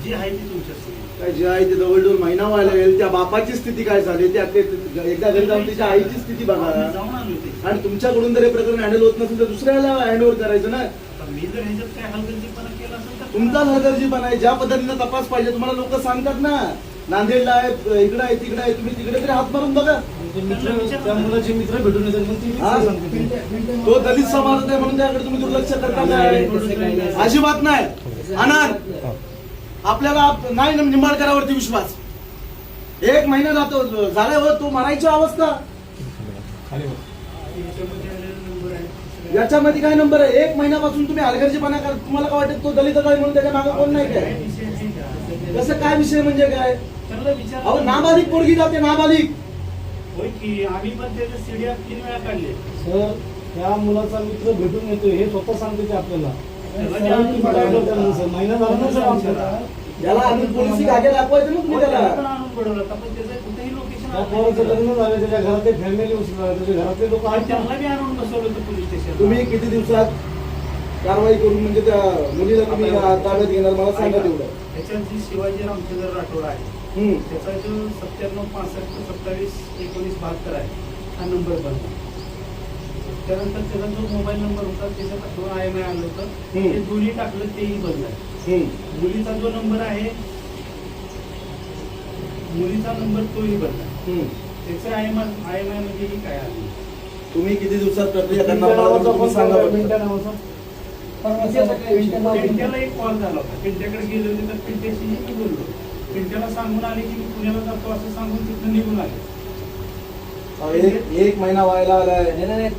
जी आहे ती तुमच्या स्थिती काय जे आहे ते जवळजवळ महिना व्हायला गेल. त्या बापाची स्थिती काय झाली ते एकदा घरी जाऊन तिच्या आईची स्थिती बघा. जाऊन आलो ते. आणि तुमच्याकडून जर हे प्रकरण हँडल होत नसेल तर दुसऱ्याला हँडओव्हर करायचं ना. मी जर ह्याच्यात काय हलगर्जीपणा केला असेल तर तुमचा हलगर्जीपणा आहे. ज्या पद्धतीने तपास पाहिजे तुम्हाला लोक सांगतात ना, नांदेडला आहे, इकडे आहे, तिकडे आहे, तुम्ही तिकडे तरी हात मारून बघा. त्या मुलाचे मित्र भेटून येतात मग ती तो दलित समाजात आहे म्हणून त्याकडे तुम्ही दुर्लक्ष करता काय? अजिबात नाही. अनाथ आपल्याला नाही ना निंबाळकरावरती विश्वास. 1 महिना जातो झाल्यावर तो मरायची अवस्था. याच्यामध्ये काय नंबर आहे? 1 महिन्यापासून तुम्ही हलगर्जीपणा करा. तुम्हाला काय वाटत तो दलित आहे म्हणून त्याच्या मागे कोण नाही काय? कसं काय विषय म्हणजे काय? अहो नाबालिक पोरगी जाते, नाबालिक. होय की आम्ही पण त्याचे सीडीआर 3 वेळा काढले. सर त्या मुलाचा मित्र भेटून येतो हे स्वतः सांगते ते आपल्याला. महिना झाला ना सर आमच्याला. याला आम्ही पोलिसी कागे दाखवायचं ना तुम्ही त्याला. आणून बोलवलं होतं, पण त्याचं कुठेही लोकेशन त्या पोराचं लग्न झालं, त्याच्या घरातले फॅमिली त्याच्या घरातले लोक आहेत. त्यांना बी आणून बसवलं होतं पोलीस स्टेशन. तुम्ही किती दिवसात कारवाई करून म्हणजे त्या मुलीला तुम्ही ताब्यात घेणार मला सांगा तेवढं. त्याच्यात जी शिवाजी रामचंद्र राठोड आहे त्याचा जो 97 65 27 19 72 आहे हा नंबर बनला. त्यानंतर त्याचा जो मोबाईल नंबर होता त्याच्यात 2 IMI आलं होतं ते दोन्ही टाकलं तेही बनलाय. मुलीचा जो नंबर आहे मुलीचा नंबर तोही बनला. त्याचं IMI मध्येही काय आलं. तुम्ही किती दिवसात प्रक्रिया करणार मला सांगा. पिंट्याला एक कॉल झाला होता. पिंट्याकडे गेले होते तर पिंट्याशीही मी बोललो. पिंट्याला सांगून आले की मी पुण्याला जातो असं सांगून तिथून निघून आले. 1 महिना व्हायला आलाय.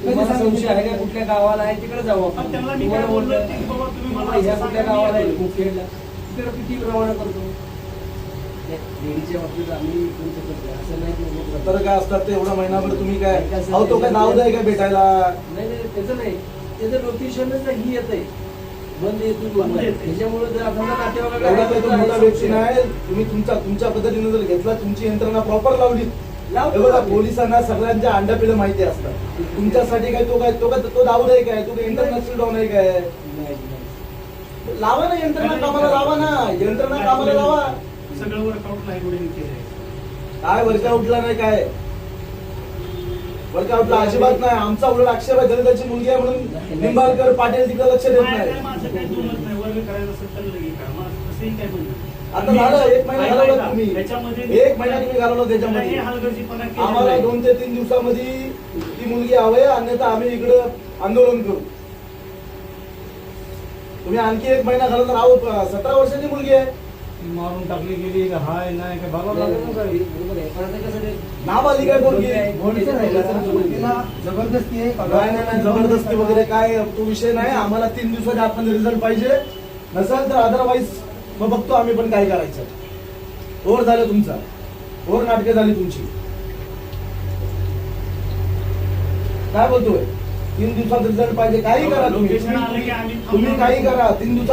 तुम्हाला संशय आहे का कुठल्या गावाला आहे तिकडे जाऊ आपण. त्यांना मी काय बोललो की बाबा तुम्ही मला ह्या असं कुठल्या सांगा, गावाला आहे मी येतो. मुखेडला तिकडे किती प्रमाण करतो. लेडीच्या बाबतीत आम्ही करू शकत नाही असं नाही की तर काय असतात ते एवढा महिनाभर तुम्ही काय अहो तो काय नाव द्याय काय भेटायला. नाही त्याचं नाही, त्याचं लोकेशनच ही येत आहे बंद येतो त्याच्यामुळे जर आपल्याला एवढा काही तो मोठा व्यक्ती नाही. तुम्ही तुमच्या पद्धतीने जर घेतला तुमची यंत्रणा प्रॉपर लावली. बघा पोलिसांना सगळ्यांच्या अंडापिढं माहिती असतात. तुमच्यासाठी काय तो दाऊद आहे काय? तो इंटरनॅशनल डॉन आहे काय? लावा ना यंत्रणा कामाला लावा ना. यंत्रणा कामाला लावा. सगळं वर्कआउट लाईव्ह केलंय. काय वर्कआउटला नाही काय? वर्कआउटला अजिबात नाही. आमचा उलट आक्षेप आहे दलिताची मुलगी आहे म्हणून निंबाळकर पाटील तिकडे लक्ष देत नाही. माझं काही दुमत नाही. वर्ग करायचं असेल तर लगे करा. मला तसंही काय म्हणणं. आता झालं 1 महिना घालवला तुम्ही. त्याच्यामध्ये 1 महिना तुम्ही घालवला त्याच्यामध्ये. हलगर्जीपणा केला आम्हाला नाही. 2 ते 3 दिवसामध्ये ती मुलगी हवी, अन्यथा आम्ही इकडं आंदोलन करू. तुम्ही आणखी 1 महिना घालवला. राहू 17 वर्षाची मुलगी आहे. मारून टाकली गेली का हाय नाही काय बघावं लागेल ना साहेब. बरोबर आहे. पण आता कसं ते नाबालिक आहे मुलगी. जबरदस्ती आहे. नाही जबरदस्ती वगैरे काय तो विषय नाही. आम्हाला 3 दिवसाच्या आतमध्ये रिझल्ट पाहिजे. नसेल तर अदरवाईज मग बघतो आम्ही पण काय करायचं. ओव्हर झालं तुमचा. ओव्हर नाटके झाली तुमची. काय बोलतोय? 3 दिवसात रिझल्ट पाहिजे. काही करा तुम्ही. लोकेशन आलं की आम्ही तुम्ही काही करा 3 दिवसात